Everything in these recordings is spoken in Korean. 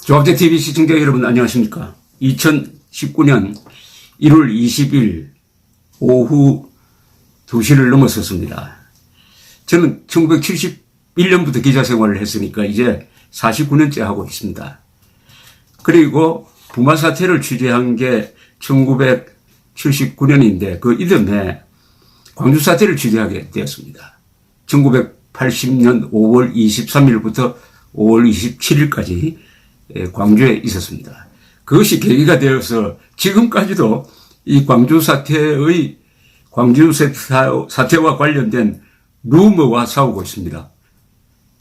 조합재TV 시청자 여러분 안녕하십니까. 2019년 1월 20일 오후 2시를 넘어섰습니다. 저는 1971년부터 기자 생활을 했으니까 이제 49년째 하고 있습니다. 그리고 부마 사태를 취재한 게 1979년인데 그 이듬해 광주 사태를 취재하게 되었습니다. 1980년 5월 23일부터 5월 27일까지 광주에 있었습니다. 그것이 계기가 되어서 지금까지도 이 광주 사태와 관련된 루머와 싸우고 있습니다.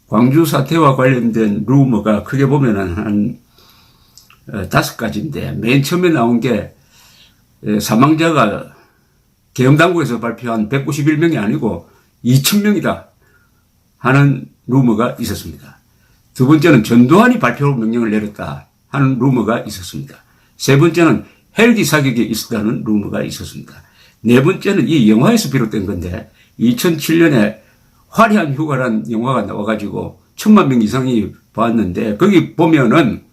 광주 사태와 관련된 루머가 크게 보면 한 5가지인데 맨 처음에 나온 게 사망자가 계엄당국에서 발표한 191명이 아니고 2,000명이다 하는 루머가 있었습니다. 두 번째는 전두환이 발표 명령을 내렸다 하는 루머가 있었습니다. 세 번째는 헬기 사격이 있었다는 루머가 있었습니다. 네 번째는 이 영화에서 비롯된 건데 2007년에 화려한 휴가라는 영화가 나와가지고 1,000만 명 이상이 봤는데 거기 보면은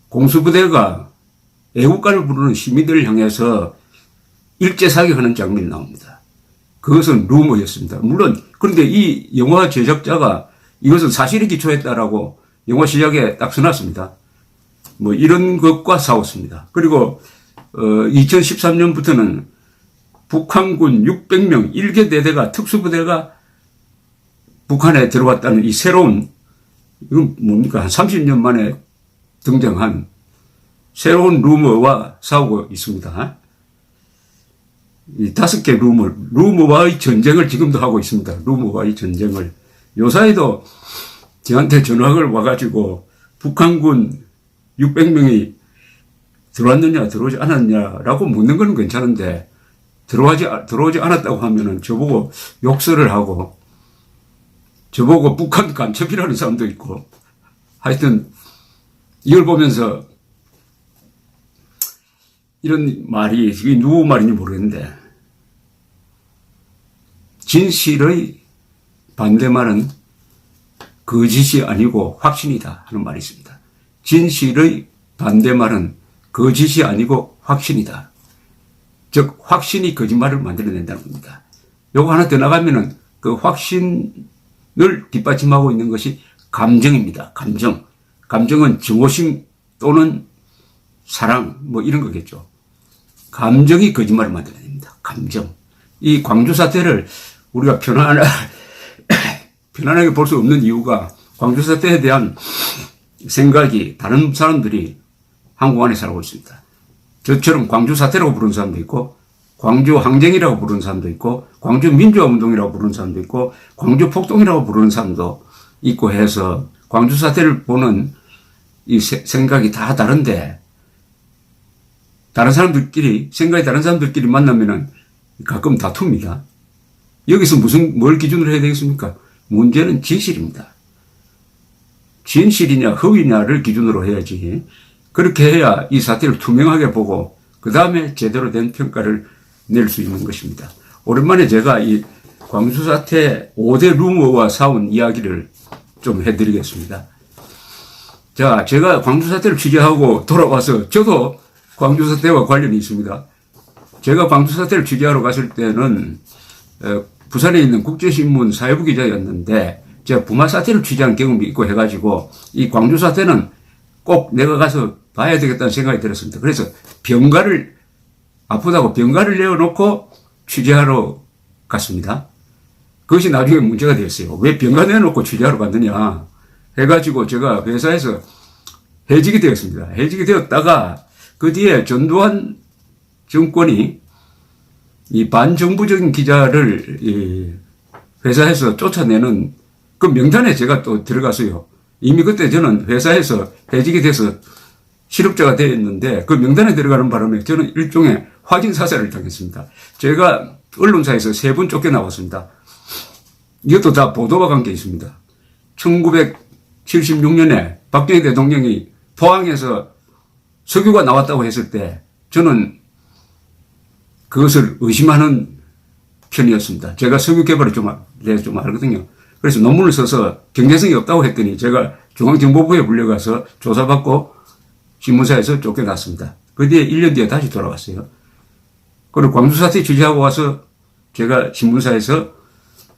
공수부대가 애국가를 부르는 시민들을 향해서 일제 사격하는 장면이 나옵니다. 그것은 루머였습니다. 물론 그런데 이 영화 제작자가 이것은 사실에 기초했다라고 영화 시작에 딱 써놨습니다. 뭐 이런 것과 싸웠습니다. 그리고 2013년부터는 북한군 600명 1개 대대가 특수부대가 북한에 들어왔다는 이 새로운 이건 뭡니까 한 30년 만에 등장한 새로운 루머와 싸우고 있습니다. 이 5개 루머와의 전쟁을 지금도 하고 있습니다. 루머와의 전쟁을. 요사이도 저한테 전화가 와가지고 북한군 600명이 들어왔느냐 들어오지 않았냐라고 묻는 건 괜찮은데 들어오지 않았다고 하면은 저보고 욕설을 하고 저보고 북한 간첩이라는 사람도 있고 하여튼 이걸 보면서 이런 말이 이게 누구 말인지 모르겠는데 진실의 반대말은 거짓이 아니고 확신이다 하는 말이 있습니다. 진실의 반대말은 거짓이 아니고 확신이다. 즉 확신이 거짓말을 만들어낸다는 겁니다. 요거 하나 더 나가면은 그 확신을 뒷받침하고 있는 것이 감정입니다. 감정은 증오심 또는 사랑 뭐 이런 거겠죠. 감정이 거짓말을 만들어냅니다. 감정. 이 광주 사태를 우리가 편안하게 볼 수 없는 이유가 광주 사태에 대한 생각이 다른 사람들이 한국 안에 살고 있습니다. 저처럼 광주 사태라고 부르는 사람도 있고 광주 항쟁이라고 부르는 사람도 있고 광주 민주화운동이라고 부르는 사람도 있고 광주 폭동이라고 부르는 사람도 있고 해서 광주 사태를 보는 이 생각이 다 다른데 생각이 다른 사람들끼리 만나면은 가끔 다툽니다. 여기서 뭘 기준으로 해야 되겠습니까? 문제는 진실입니다. 진실이냐 허위냐를 기준으로 해야지. 그렇게 해야 이 사태를 투명하게 보고 그 다음에 제대로 된 평가를 낼 수 있는 것입니다. 오랜만에 제가 이 광주 사태 5대 루머와 싸운 이야기를 좀 해드리겠습니다. 자, 제가 광주 사태를 취재하고 돌아와서 저도 광주 사태와 관련이 있습니다. 제가 광주 사태를 취재하러 갔을 때는 부산에 있는 국제신문 사회부 기자였는데 제가 부마 사태를 취재한 경험이 있고 해가지고 이 광주 사태는 꼭 내가 가서 봐야 되겠다는 생각이 들었습니다. 그래서 아프다고 병가를 내어놓고 취재하러 갔습니다. 그것이 나중에 문제가 되었어요. 왜 병가 내어놓고 취재하러 갔느냐 해가지고 제가 회사에서 해직이 되었습니다. 해직이 되었다가 그 뒤에 전두환 정권이 이 반정부적인 기자를 회사에서 쫓아내는 그 명단에 제가 또 들어갔어요. 이미 그때 저는 회사에서 해직이 돼서 실업자가 되었는데 그 명단에 들어가는 바람에 저는 일종의 확인 사살을 당했습니다. 제가 언론사에서 3번 쫓겨나왔습니다. 이것도 다 보도와 관계 있습니다. 1976년에 박정희 대통령이 포항에서 석유가 나왔다고 했을 때 저는 그것을 의심하는 편이었습니다. 제가 석유 개발을 좀 알거든요. 그래서 논문을 써서 경제성이 없다고 했더니 제가 중앙정보부에 불려가서 조사받고 신문사에서 쫓겨났습니다. 그 뒤에 1년 뒤에 다시 돌아왔어요. 그리고 광주 사태 취재하고 와서 제가 신문사에서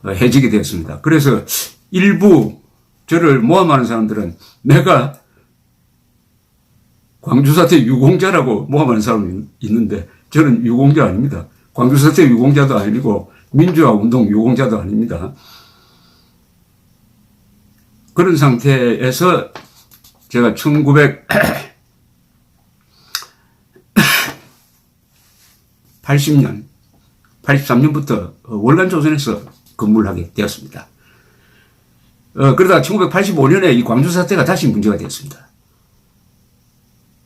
해직이 되었습니다. 그래서 일부 저를 모함하는 사람들은 내가 광주 사태 유공자라고 모함하는 사람이 있는데 저는 유공자 아닙니다. 광주 사태 유공자도 아니고 민주화 운동 유공자도 아닙니다. 그런 상태에서 제가 1980년, 83년부터 월간조선에서 근무를 하게 되었습니다. 그러다가 1985년에 이 광주 사태가 다시 문제가 되었습니다.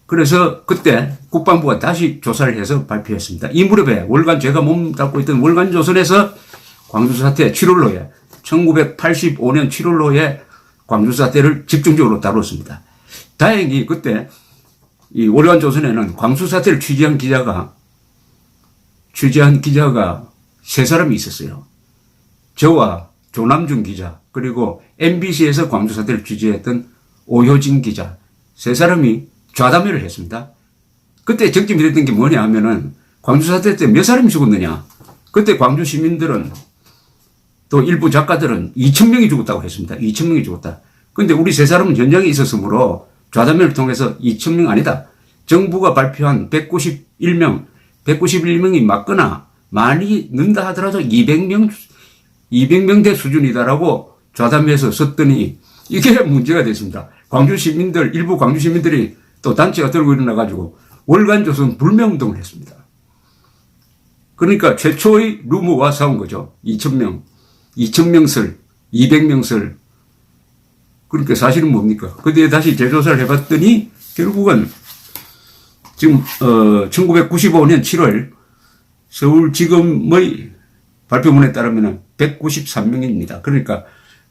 그래서 그때 국방부가 다시 조사를 해서 발표했습니다. 이 무렵에 제가 몸담고 있던 월간조선에서 광주 사태 7월로에 1985년 7월로에 광주 사태를 집중적으로 다뤘습니다. 다행히 그때 이 월간조선에는 광주 사태를 취재한 기자가 세 사람이 있었어요. 저와 조남준 기자, 그리고 MBC에서 광주 사태를 취재했던 오효진 기자, 세 사람이 좌담회를 했습니다. 그때 적점이 됐던 게 뭐냐 하면은 광주 사태 때 몇 사람이 죽었느냐. 그때 광주 시민들은 또 일부 작가들은 2,000명이 죽었다고 했습니다. 2,000명이 죽었다. 그런데 우리 세 사람은 현장에 있었으므로 좌담회를 통해서 2,000명 아니다. 정부가 발표한 191명이 맞거나 많이 는다 하더라도 200명대 수준이다라고 좌담회에서 썼더니 이게 문제가 됐습니다. 일부 광주 시민들이 또 단체가 들고 일어나가지고 월간조선 불매운동을 했습니다. 그러니까 최초의 루머와 싸운 거죠. 2,000명설, 200명설. 그러니까 사실은 뭡니까? 그 뒤에 다시 재조사를 해봤더니 결국은 지금 1995년 7월 서울지검의 발표문에 따르면 193명입니다. 그러니까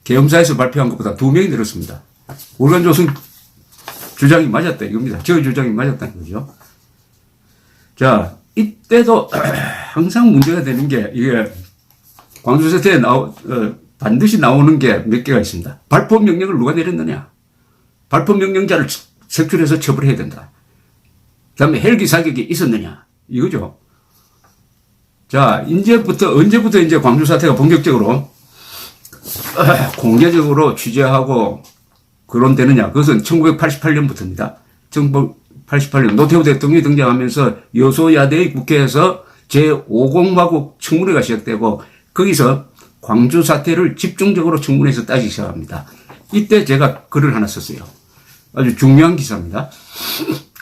계엄사에서 발표한 것보다 2명이 늘었습니다. 월간조선 주장이 맞았다 이겁니다. 저 주장이 맞았다는 거죠. 자, 이때도 항상 문제가 되는 게 이게 광주 사태에 반드시 나오는 게 몇 개가 있습니다. 발포 명령을 누가 내렸느냐. 발포 명령자를 색출해서 처벌해야 된다. 그 다음에 헬기 사격이 있었느냐. 이거죠. 자, 언제부터 이제 광주 사태가 본격적으로 공개적으로 취재하고 거론되느냐. 그것은 1988년부터입니다. 1988년 노태우 대통령이 등장하면서 여소야대의 국회에서 제5공화국 청문회가 시작되고 거기서 광주 사태를 집중적으로 청문회에서 따지기 시작합니다. 이때 제가 글을 하나 썼어요. 아주 중요한 기사입니다.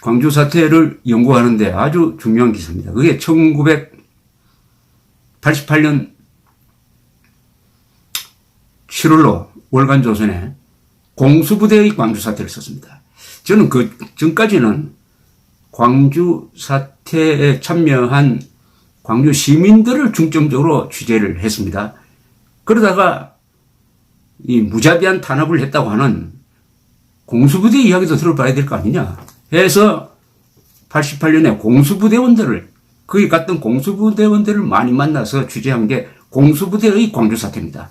광주 사태를 연구하는데 아주 중요한 기사입니다. 그게 1988년 7월로 월간조선에 공수부대의 광주 사태를 썼습니다. 저는 그 전까지는 광주 사태에 참여한 광주 시민들을 중점적으로 취재를 했습니다. 그러다가 이 무자비한 탄압을 했다고 하는 공수부대 이야기도 들어봐야 될 거 아니냐 해서 88년에 공수부대원들을 거기 갔던 공수부대원들을 많이 만나서 취재한 게 공수부대의 광주 사태입니다.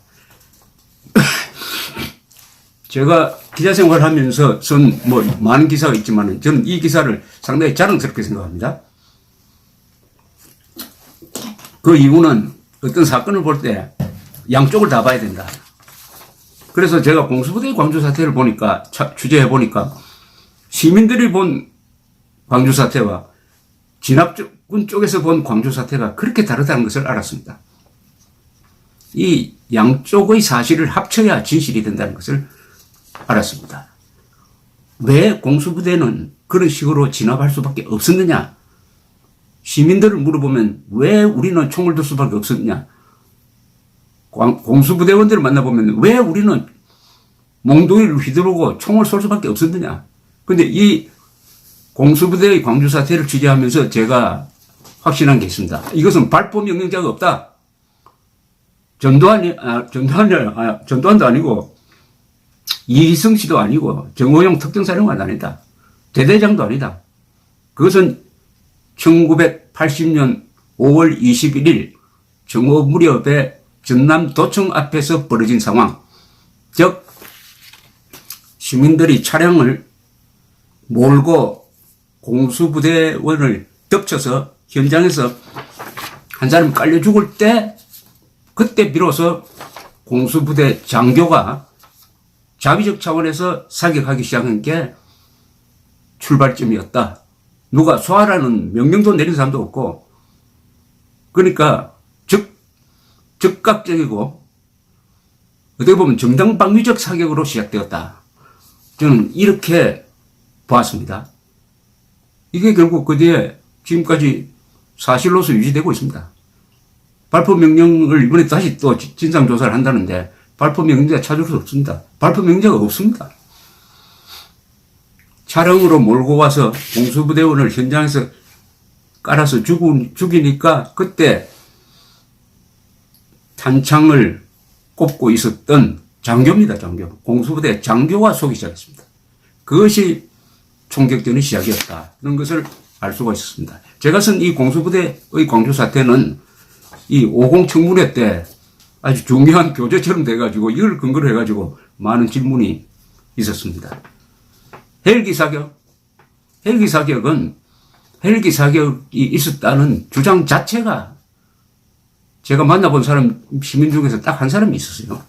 제가 기자 생활을 하면서 쓴 많은 기사가 있지만 저는 이 기사를 상당히 자랑스럽게 생각합니다. 그 이유는 어떤 사건을 볼 때 양쪽을 다 봐야 된다. 그래서 제가 공수부대의 광주 사태를 보니까 취재해 보니까 시민들이 본 광주 사태와 진압군 쪽에서 본 광주 사태가 그렇게 다르다는 것을 알았습니다. 이 양쪽의 사실을 합쳐야 진실이 된다는 것을 알았습니다. 왜 공수부대는 그런 식으로 진압할 수밖에 없었느냐? 시민들을 물어보면 왜 우리는 총을 들 수밖에 없었느냐? 공수부대원들을 만나보면 왜 우리는 몽둥이를 휘두르고 총을 쏠 수밖에 없었느냐? 근데 이 공수부대의 광주 사태를 취재하면서 제가 확신한 게 있습니다. 이것은 발포 명령자가 없다. 전두환도 아니고 이희성 씨도 아니고 정호영 특정사령관도 아니다. 대대장도 아니다. 그것은 1980년 5월 21일 정오 무렵에 전남 도청 앞에서 벌어진 상황, 즉 시민들이 차량을 몰고 공수부대원을 덮쳐서 현장에서 한 사람 깔려 죽을 때 그때 비로소 공수부대 장교가 자비적 차원에서 사격하기 시작한 게 출발점이었다. 누가 쏘아라는 명령도 내린 사람도 없고, 그러니까 즉각적이고 어떻게 보면 정당방위적 사격으로 시작되었다. 저는 이렇게 보았습니다. 이게 결국 그 뒤에 지금까지 사실로서 유지되고 있습니다. 발포 명령을 이번에 다시 또 진상조사를 한다는데 발포 명령자 찾을 수 없습니다. 발포 명령자가 없습니다. 차량으로 몰고 와서 공수부대원을 현장에서 깔아서 죽이니까 그때 탄창을 꼽고 있었던 장교입니다. 장교. 공수부대 장교가 쏘기 시작했습니다. 그것이 총격전의 시작이었다는 것을 알 수가 있었습니다. 제가 쓴 이 공수부대의 광주 사태는 이 50 청문회 때 아주 중요한 교재처럼 돼가지고 이걸 근거로 해가지고 많은 질문이 있었습니다. 헬기 사격은 헬기 사격이 있었다는 주장 자체가 제가 만나본 사람 시민 중에서 딱 한 사람이 있었어요.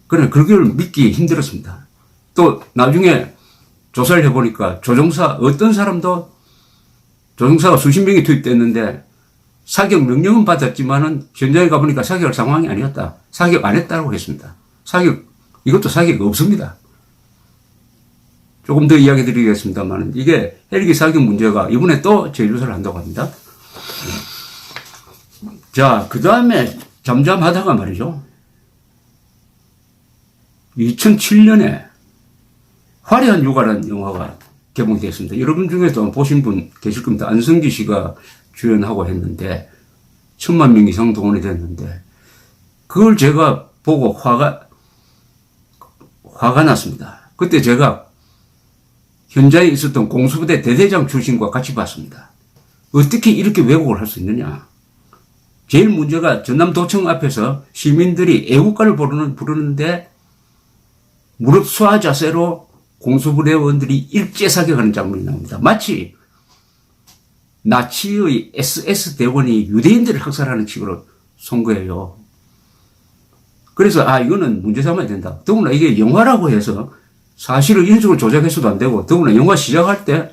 그러나 그걸 믿기 힘들었습니다. 또 나중에 조사를 해보니까 어떤 사람도 조종사가 수십 명이 투입됐는데 사격 명령은 받았지만은 현장에 가보니까 사격할 상황이 아니었다. 사격 안 했다고 했습니다. 이것도 사격이 없습니다. 조금 더 이야기 드리겠습니다만 이게 헬기 사격 문제가 이번에 또 재조사를 한다고 합니다. 자, 그 다음에 잠잠하다가 말이죠. 2007년에 화려한 육아라는 영화가 개봉되었습니다. 여러분 중에도 보신 분 계실 겁니다. 안성기 씨가 주연하고 했는데 1000만 명 이상 동원이 됐는데 그걸 제가 보고 화가 났습니다. 그때 제가 현장에 있었던 공수부대 대대장 출신과 같이 봤습니다. 어떻게 이렇게 왜곡을 할 수 있느냐. 제일 문제가 전남도청 앞에서 시민들이 애국가를 부르는데 무릎 수하 자세로 공수부대원들이 일제 사격하는 장면이 나옵니다. 마치 나치의 SS 대원이 유대인들을 학살하는 식으로 쏜 거예요. 그래서 이거는 문제 삼아야 된다. 더구나 이게 영화라고 해서 사실을 이런 식으로 조작해서도 안 되고, 더구나 영화 시작할 때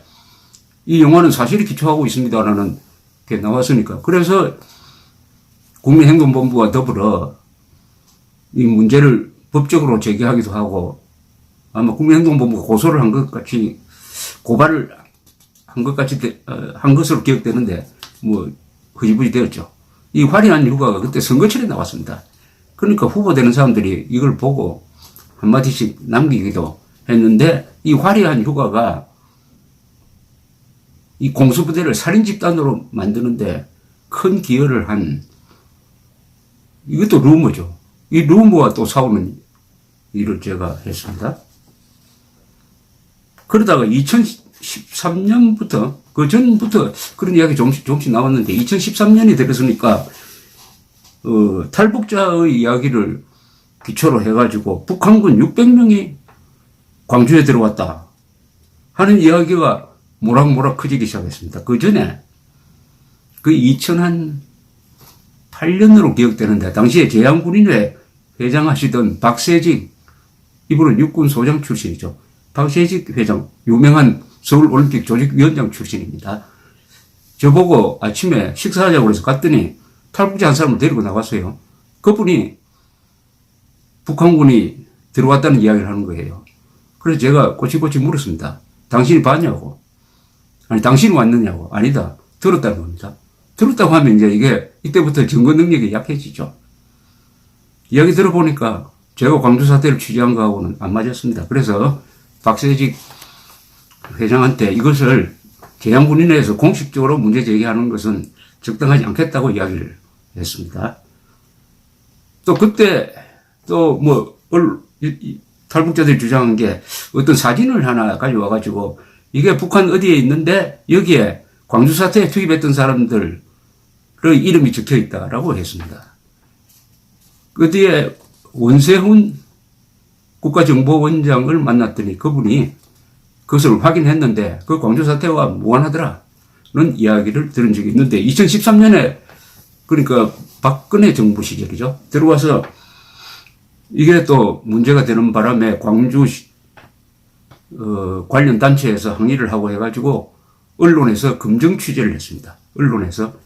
이 영화는 사실에 기초하고 있습니다라는 게 나왔으니까. 그래서 국민행동본부와 더불어 이 문제를 법적으로 제기하기도 하고, 아마 국민행동본부가 고소를 한 것 같이, 고발을 한 것 같이, 한 것으로 기억되는데, 흐지부지 되었죠. 이 화려한 휴가가 그때 선거철에 나왔습니다. 그러니까 후보되는 사람들이 이걸 보고 한마디씩 남기기도 했는데, 이 화려한 휴가가 이 공수부대를 살인집단으로 만드는데 큰 기여를 한, 이것도 루머죠. 이 루머와 또 싸우는 일을 제가 했습니다. 그러다가 2013년부터, 그 전부터 그런 이야기 조금씩 나왔는데, 2013년이 되었으니까, 탈북자의 이야기를 기초로 해가지고 북한군 600명이 광주에 들어왔다 하는 이야기가 모락모락 커지기 시작했습니다. 그 전에 그 2008년으로 기억되는데 당시에 제한군인회 회장하시던 박세직, 이분은 육군 소장 출신이죠. 박세직 회장, 유명한 서울올림픽 조직위원장 출신입니다. 저보고 아침에 식사하자고 해서 갔더니 탈북자 한 사람을 데리고 나왔어요. 그분이 북한군이 들어왔다는 이야기를 하는 거예요. 그래서 제가 꼬치꼬치 물었습니다. 당신이 봤냐고. 아니, 당신이 왔느냐고. 아니다. 들었다는 겁니다. 들었다고 하면 이게 이때부터 증거 능력이 약해지죠. 이야기 들어보니까 제가 광주 사태를 취재한 거하고는 안 맞았습니다. 그래서 박세직 회장한테 이것을 제한군인회에서 공식적으로 문제 제기하는 것은 적당하지 않겠다고 이야기를 했습니다. 또 그때 탈북자들이 주장한 게 어떤 사진을 하나 가져와가지고 이게 북한 어디에 있는데 여기에 광주 사태에 투입했던 사람들의 이름이 적혀 있다라고 했습니다. 그 뒤에 원세훈 국가정보원장을 만났더니 그분이 그것을 확인했는데 그 광주 사태와 무관하더라는 이야기를 들은 적이 있는데 2013년에 그러니까 박근혜 정부 시절이죠. 들어와서 이게 또 문제가 되는 바람에 광주 관련 단체에서 항의를 하고 해가지고 언론에서 검증 취재를 했습니다. 언론에서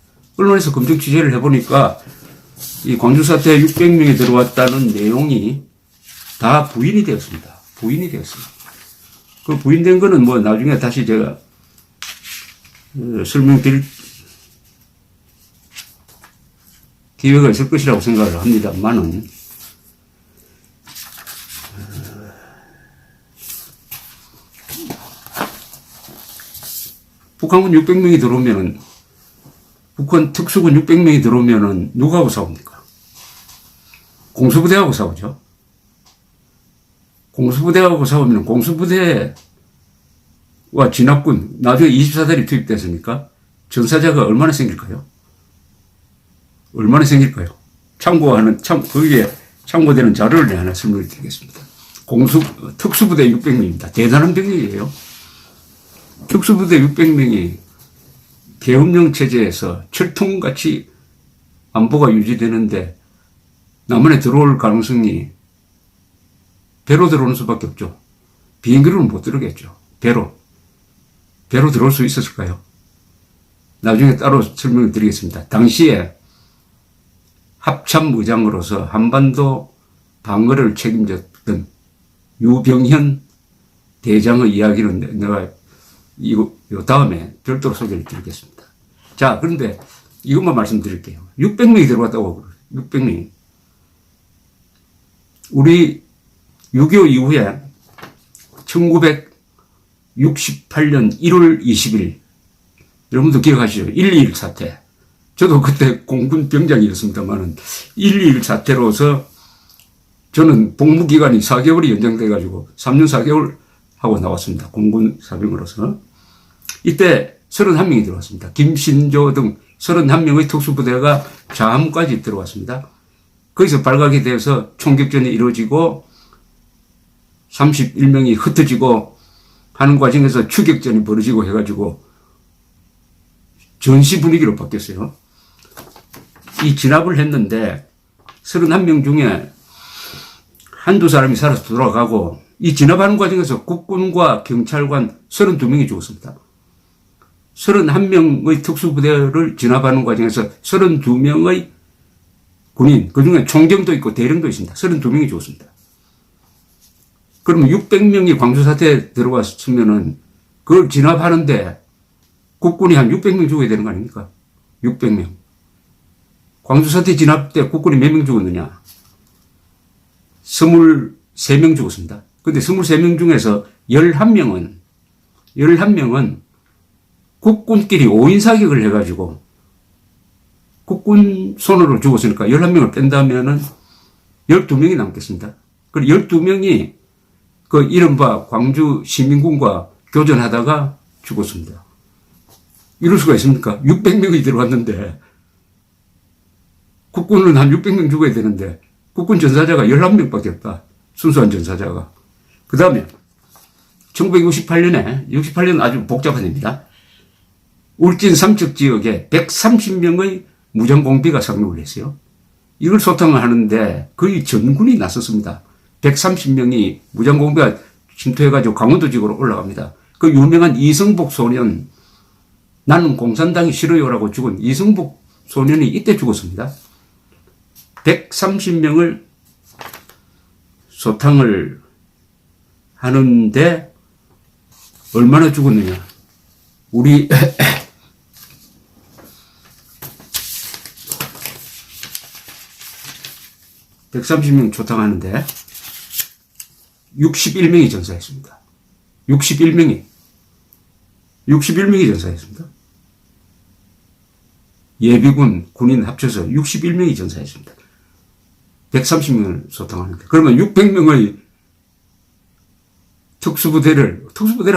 검증 취재를 해보니까 이 광주 사태에 600명이 들어왔다는 내용이 다 부인이 되었습니다. 부인이 되었습니다. 그 부인된 거는 뭐 나중에 다시 제가 설명드릴 기회가 있을 것이라고 생각을 합니다만은 북한군 600명이 들어오면은 북한 특수군 600명이 들어오면은 누구하고 싸웁니까? 공수부대하고 싸우죠. 공수부대하고 싸우면 공수부대와 진압군 나중에 24대리 투입됐으니까 전사자가 얼마나 생길까요? 얼마나 생길까요? 거기에 참고되는 자료를 하나 설명을 드리겠습니다. 특수부대 600명입니다. 대단한 병력이에요. 특수부대 600명이 계엄령 체제에서 철통같이 안보가 유지되는데 남한에 들어올 가능성이 배로 들어오는 수밖에 없죠. 비행기로는 못 들어오겠죠. 배로 들어올 수 있었을까요? 나중에 따로 설명을 드리겠습니다. 당시에 합참의장으로서 한반도 방어를 책임졌던 유병현 대장의 이야기는 내가 요 다음에 별도로 소개를 드리겠습니다. 자, 그런데 이것만 말씀드릴게요. 600명이 들어왔다고, 600명이. 우리 6.25 이후에 1968년 1월 20일, 여러분도 기억하시죠? 1.21 사태. 저도 그때 공군 병장이었습니다만은 1.21 사태로서 저는 복무기간이 4개월이 연장돼가지고 3년 4개월 하고 나왔습니다. 공군 사병으로서. 이때 31명이 들어왔습니다. 김신조 등 31명의 특수부대가 자함까지 들어왔습니다. 거기서 발각이 되어서 총격전이 이루어지고 31명이 흩어지고 하는 과정에서 추격전이 벌어지고 해가지고 전시 분위기로 바뀌었어요. 이 진압을 했는데 31명 중에 한두 사람이 살아서 돌아가고 이 진압하는 과정에서 국군과 경찰관 32명이 죽었습니다. 31명의 특수부대를 진압하는 과정에서 32명의 군인, 그 중에 총경도 있고 대령도 있습니다. 32명이 죽었습니다. 그러면 600명이 광주 사태에 들어왔으면은 그걸 진압하는데 국군이 한 600명 죽어야 되는 거 아닙니까? 600명. 광주 사태 진압 때 국군이 몇 명 죽었느냐? 23명 죽었습니다. 근데 23명 중에서 11명은 국군끼리 5인 사격을 해가지고 국군 손으로 죽었으니까 11명을 뺀다면은 12명이 남겠습니다. 그리고 12명이 그 이른바 광주 시민군과 교전하다가 죽었습니다. 이럴 수가 있습니까? 600명이 들어왔는데 국군은 한 600명 죽어야 되는데 국군 전사자가 11명밖에 없다. 순수한 전사자가. 그 다음에 1968년은 아주 복잡한 해입니다. 울진 삼척 지역에 130명의 무장공비가 상륙을 했어요. 이걸 소탕을 하는데 거의 전군이 나섰습니다. 130명이 무장공비가 침투해가지고 강원도 지역으로 올라갑니다. 그 유명한 이성복 소년, 나는 공산당이 싫어요라고 죽은 이성복 소년이 이때 죽었습니다. 130명을 소탕을 하는데 얼마나 죽었느냐. 우리 130명 소탕하는데 61명이 전사했습니다. 61명이 전사했습니다. 예비군, 군인 합쳐서 61명이 전사했습니다. 130명을 소탕하는데. 그러면 600명의 특수부대를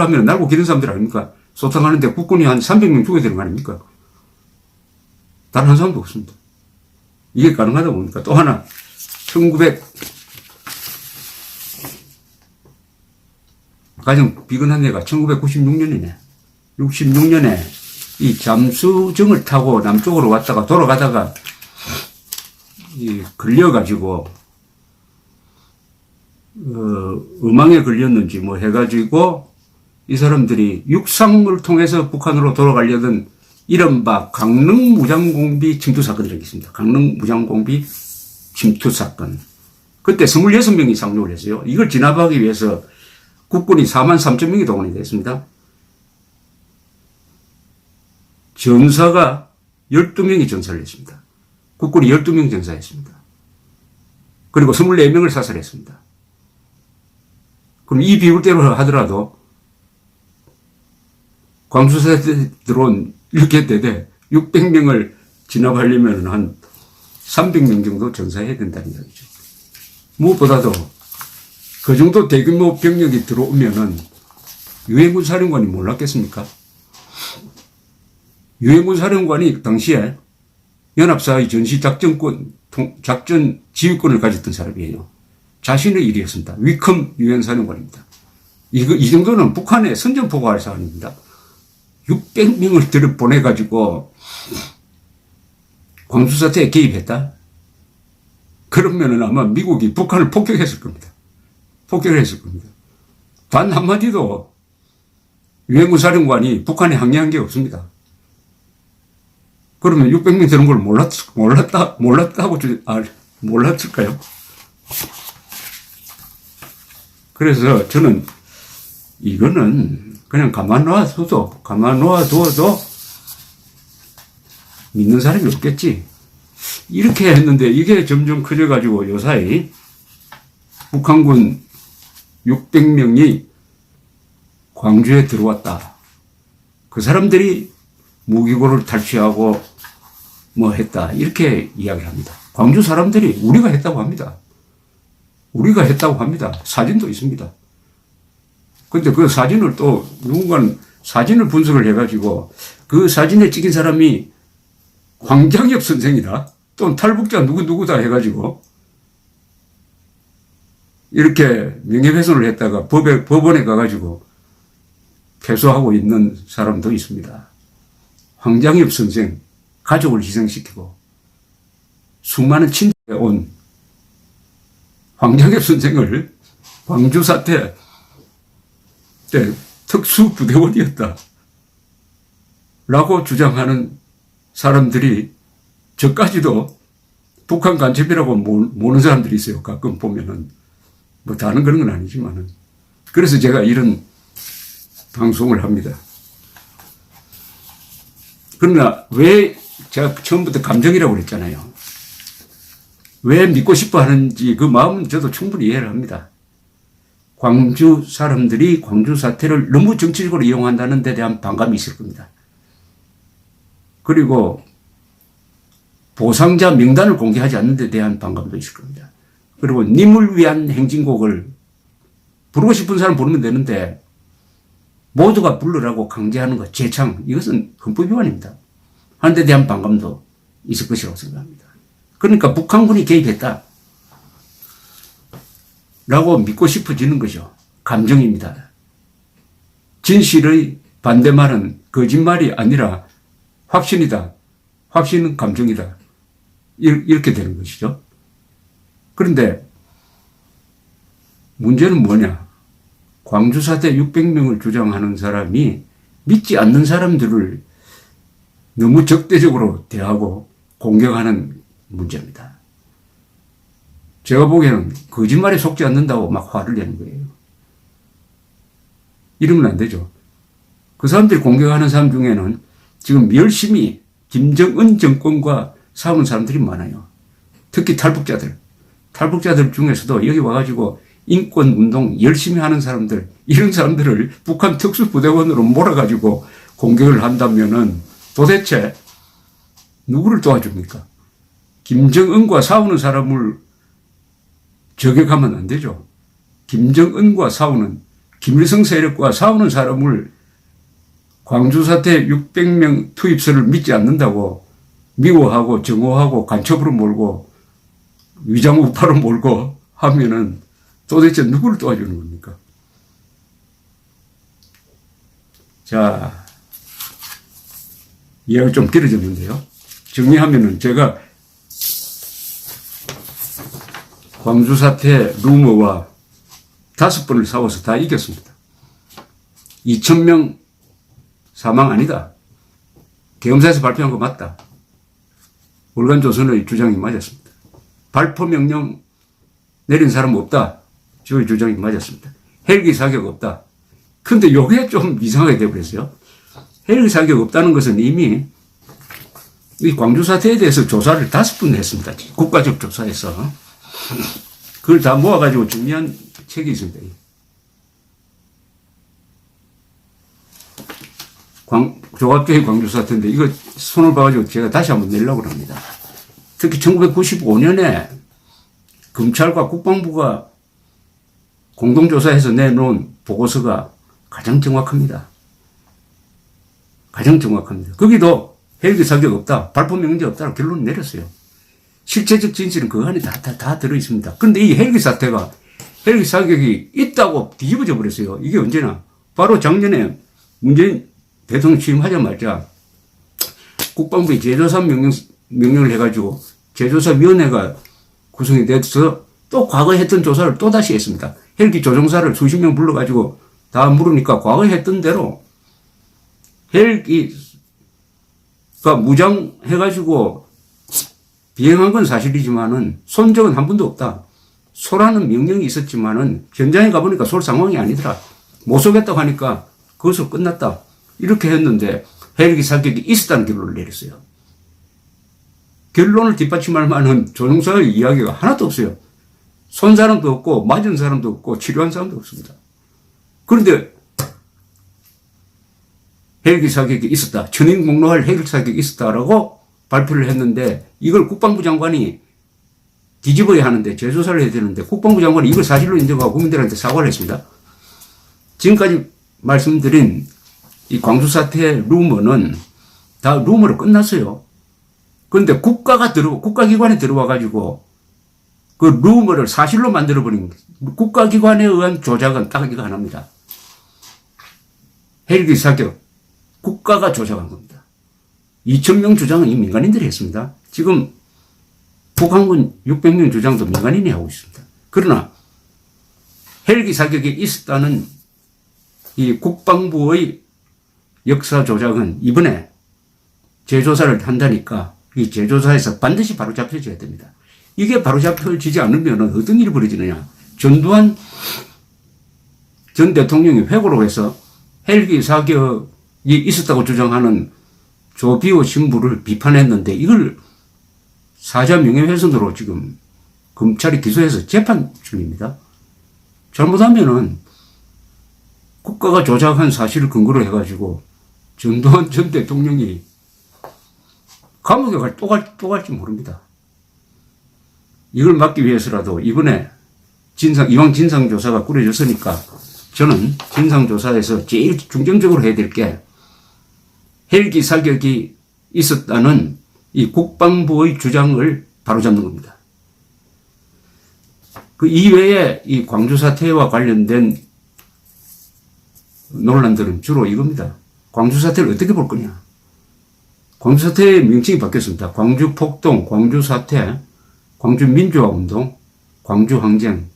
하면 날고 기는 사람들 아닙니까? 소탕하는데 국군이 한 300명 죽어야 되는 거 아닙니까? 단 한 사람도 없습니다. 이게 가능하다 보니까 또 하나, 가장 비근한 해가 1996년이네. 66년에 이 잠수정을 타고 남쪽으로 왔다가 돌아가다가 걸려가지고 음항에 걸렸는지 뭐 해가지고 이 사람들이 육상을 통해서 북한으로 돌아가려던 이른바 강릉 무장공비 침투 사건이라는 게 있습니다. 강릉 무장공비 침투 사건. 그때 26명이 상륙을 했어요. 이걸 진압하기 위해서 국군이 43,000명이 동원이 됐습니다. 전사가 12명이 전사를 했습니다. 국군이 12명 전사했습니다. 그리고 24명을 사살했습니다. 그럼 이 비율대로 하더라도 광주사태 들어온 이렇게 되되 600명을 진압하려면 한 300명 정도 전사해야 된다는 이야기죠. 무엇보다도 그 정도 대규모 병력이 들어오면은 유해문 사령관이 몰랐겠습니까? 유해문 사령관이 당시에 연합사의 전시작전권, 작전 지휘권을 가졌던 사람이에요. 자신의 일이었습니다. 위컴 유엔 사령관입니다. 이 정도는 북한의 선전포고할 사안입니다. 600명을 들여보내가지고 광주사태에 개입했다? 그러면은 아마 미국이 북한을 폭격했을 겁니다. 폭격을 했을 겁니다. 단 한마디도 유해문 사령관이 북한에 항의한 게 없습니다. 그러면 600명 되는 걸 몰랐을까요? 그래서 저는 이거는 그냥 가만 놔둬도 믿는 사람이 없겠지. 이렇게 했는데 이게 점점 커져가지고 요사이 북한군 600명이 광주에 들어왔다. 그 사람들이 무기고를 탈취하고 뭐 했다. 이렇게 이야기를 합니다. 광주 사람들이 우리가 했다고 합니다. 우리가 했다고 합니다. 사진도 있습니다. 근데 그 사진을 또 누군가는 사진을 분석을 해가지고 그 사진에 찍힌 사람이 황장엽 선생이다. 또 탈북자 누구누구다 해가지고 이렇게 명예훼손을 했다가 법원에 가가지고 패소하고 있는 사람도 있습니다. 황장엽 선생 가족을 희생시키고 수많은 친척에 온 황장엽 선생을 광주 사태 때 특수부대원이었다 라고 주장하는 사람들이 저까지도 북한 간첩이라고 모는 사람들이 있어요. 가끔 보면은 뭐 다는 그런 건 아니지만은. 그래서 제가 이런 방송을 합니다. 그러나 왜 제가 처음부터 감정이라고 그랬잖아요. 왜 믿고 싶어 하는지 그 마음은 저도 충분히 이해를 합니다. 광주 사람들이 광주 사태를 너무 정치적으로 이용한다는 데 대한 반감이 있을 겁니다. 그리고 보상자 명단을 공개하지 않는 데 대한 반감도 있을 겁니다. 그리고 님을 위한 행진곡을 부르고 싶은 사람 부르면 되는데 모두가 부르라고 강제하는 것, 재창, 이것은 헌법 위반입니다. 하는 데 대한 반감도 있을 것이라고 생각합니다. 그러니까 북한군이 개입했다 라고 믿고 싶어지는 거죠. 감정입니다. 진실의 반대말은 거짓말이 아니라 확신이다. 확신은 감정이다. 이렇게 되는 것이죠. 그런데 문제는 뭐냐? 광주 사태 600명을 주장하는 사람이 믿지 않는 사람들을 너무 적대적으로 대하고 공격하는 문제입니다. 제가 보기에는 거짓말에 속지 않는다고 막 화를 내는 거예요. 이러면 안 되죠. 그 사람들이 공격하는 사람 중에는 지금 열심히 김정은 정권과 싸우는 사람들이 많아요. 특히 탈북자들 중에서도 여기 와가지고 인권운동 열심히 하는 사람들, 이런 사람들을 북한 특수부대원으로 몰아가지고 공격을 한다면은 도대체 누구를 도와줍니까? 김정은과 싸우는 사람을 저격하면 안 되죠. 김정은과 싸우는, 김일성 세력과 싸우는 사람을 광주 사태 600명 투입선을 믿지 않는다고 미워하고 정오하고 간첩으로 몰고 위장우파로 몰고 하면은 도대체 누구를 도와주는 겁니까? 자, 이야기 좀 길어졌는데요. 정리하면은 제가 광주 사태 루머와 5번을 싸워서 다 이겼습니다. 2,000명 사망 아니다. 계엄사에서 발표한 거 맞다. 월간조선의 주장이 맞았습니다. 발포 명령 내린 사람 없다. 저의 주장이 맞았습니다. 헬기 사격 없다. 근데 요게 좀 이상하게 되어버렸어요. 헬기 사격 없다는 것은 이미 이 광주 사태에 대해서 조사를 5번 했습니다. 국가적 조사에서. 그걸 다 모아가지고 정리한 책이 있습니다. 조갑조의 광주 사태인데 이거 손을 봐가지고 제가 다시 한번 내려고 합니다. 특히 1995년에 검찰과 국방부가 공동조사해서 내놓은 보고서가 가장 정확합니다. 가장 정확합니다. 거기도 헬기 사격 없다, 발포 명령 없다고 결론을 내렸어요. 실체적 진실은 그 안에 다 들어있습니다. 그런데 이 헬기 사태가, 헬기 사격이 있다고 뒤집어져 버렸어요. 이게 언제나. 바로 작년에 문재인 대통령 취임하자마자 국방부의 재조사 명령을 해가지고 재조사위원회가 구성이 돼서 또 과거에 했던 조사를 또 다시 했습니다. 헬기 조종사를 수십 명 불러가지고 다 물으니까 과거에 했던 대로 헬기가 무장해가지고 비행한 건 사실이지만은 쏜 적은 한 번도 없다. 쏘라는 명령이 있었지만은 현장에 가보니까 쏠 상황이 아니더라. 못 쏘겠다고 하니까 그것으로 끝났다. 이렇게 했는데 헬기 사격이 있었다는 결론을 내렸어요. 결론을 뒷받침할 만한 조종사의 이야기가 하나도 없어요. 쏜 사람도 없고 맞은 사람도 없고 치료한 사람도 없습니다. 그런데 헬기 사격이 있었다. 천인공로할 헬기 사격이 있었다라고 발표를 했는데 이걸 국방부 장관이 뒤집어야 하는데 재조사를 해야 되는데 국방부 장관이 이걸 사실로 인정하고 국민들한테 사과를 했습니다. 지금까지 말씀드린 이 광주 사태 루머는 다 루머로 끝났어요. 그런데 국가기관에 들어와 가지고 그 루머를 사실로 만들어버린 국가기관에 의한 조작은 딱 이거 하나입니다. 헬기 사격 국가가 조작한 겁니다. 2,000명 주장은 이 민간인들이 했습니다. 지금 북한군 600명 주장도 민간인이 하고 있습니다. 그러나 헬기 사격이 있었다는 이 국방부의 역사 조작은 이번에 재조사를 한다니까 이 재조사에서 반드시 바로잡혀져야 됩니다. 이게 바로잡혀지지 않으면 어떤 일이 벌어지느냐. 전두환 전 대통령이 회고로 해서 헬기 사격이 있었다고 주장하는 조비오 신부를 비판했는데 이걸 사자 명예훼손으로 지금 검찰이 기소해서 재판 중입니다. 잘못하면은 국가가 조작한 사실을 근거로 해가지고 전두환 전 대통령이 감옥에 또 갈지 모릅니다. 이걸 막기 위해서라도 이번에 이왕 진상조사가 꾸려졌으니까 저는 진상조사에서 제일 중점적으로 해야 될 게 헬기 사격이 있었다는 이 국방부의 주장을 바로잡는 겁니다. 그 이외에 이 광주 사태와 관련된 논란들은 주로 이겁니다. 광주 사태를 어떻게 볼 거냐. 광주 사태의 명칭이 바뀌었습니다. 광주 폭동, 광주 사태, 광주 민주화운동, 광주 항쟁.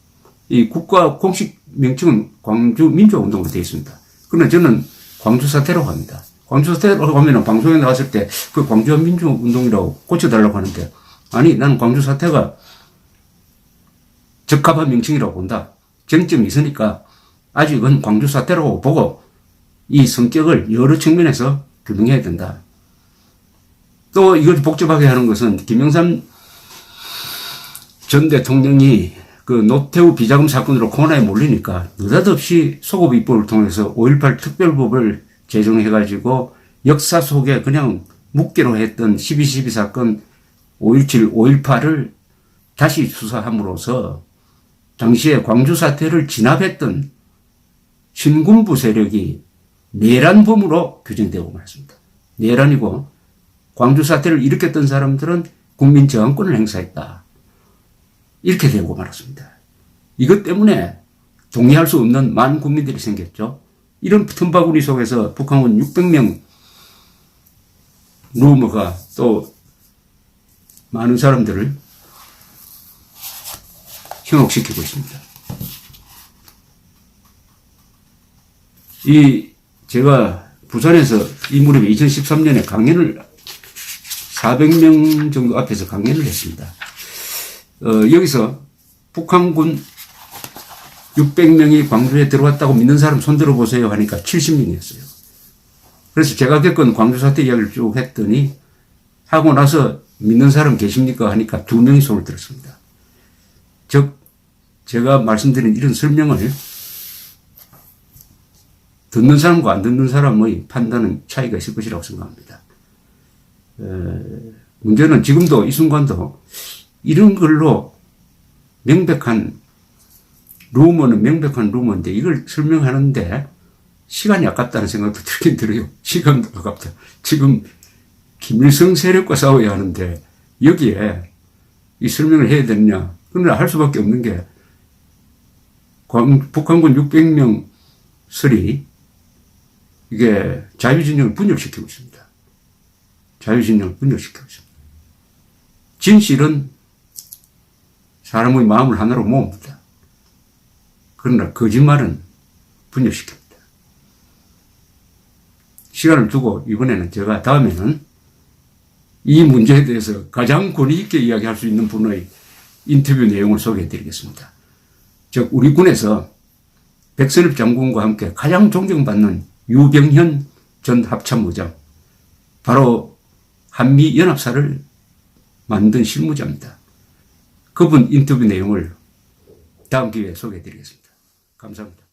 이 국가 공식 명칭은 광주 민주화운동으로 되어 있습니다. 그러나 저는 광주 사태라고 합니다. 광주 사태라고 하면 방송에 나왔을 때 그 광주 민주운동이라고 고쳐달라고 하는데 아니 나는 광주 사태가 적합한 명칭이라고 본다. 쟁점이 있으니까 아직은 광주 사태라고 보고 이 성격을 여러 측면에서 규명해야 된다. 또 이걸 복잡하게 하는 것은 김영삼 전 대통령이 그 노태우 비자금 사건으로 코로나에 몰리니까 느닷없이 소급입법을 통해서 5.18 특별법을 제정해가지고 역사 속에 그냥 묵기로 했던 12.12 사건 5.17, 5.18을 다시 수사함으로써 당시에 광주 사태를 진압했던 신군부 세력이 내란범으로 규정되고 말았습니다. 내란이고 광주 사태를 일으켰던 사람들은 국민 저항권을 행사했다. 이렇게 되고 말았습니다. 이것 때문에 동의할 수 없는 많은 국민들이 생겼죠. 이런 틈바구니 속에서 북한군 600명 루머가 또 많은 사람들을 현혹시키고 있습니다. 제가 부산에서 이 무렵에 2013년에 강연을 400명 정도 앞에서 강연을 했습니다. 여기서 북한군 600명이 광주에 들어왔다고 믿는 사람 손 들어보세요 하니까 70명이었어요. 그래서 제가 겪은 광주 사태 이야기를 쭉 했더니 하고 나서 믿는 사람 계십니까 하니까 2명이 손을 들었습니다. 즉 제가 말씀드린 이런 설명을 듣는 사람과 안 듣는 사람의 판단은 차이가 있을 것이라고 생각합니다. 문제는 지금도 이 순간도 이런 걸로 명백한 루머는 명백한 루머인데 이걸 설명하는데 시간이 아깝다는 생각도 들긴 들어요. 시간도 아깝다. 지금 김일성 세력과 싸워야 하는데 여기에 이 설명을 해야 되느냐. 그러나 할 수밖에 없는 게 북한군 600명 설이 이게 자유진영을 분열시키고 있습니다. 자유진영을 분열시키고 있습니다. 진실은 사람의 마음을 하나로 모읍니다. 그러나 거짓말은 분열시킵니다. 시간을 두고 이번에는 제가 다음에는 이 문제에 대해서 가장 권위 있게 이야기할 수 있는 분의 인터뷰 내용을 소개해 드리겠습니다. 즉 우리 군에서 백선엽 장군과 함께 가장 존경받는 유병현 전 합참의장, 바로 한미연합사를 만든 실무자입니다. 그분 인터뷰 내용을 다음 기회에 소개해 드리겠습니다. 감사합니다.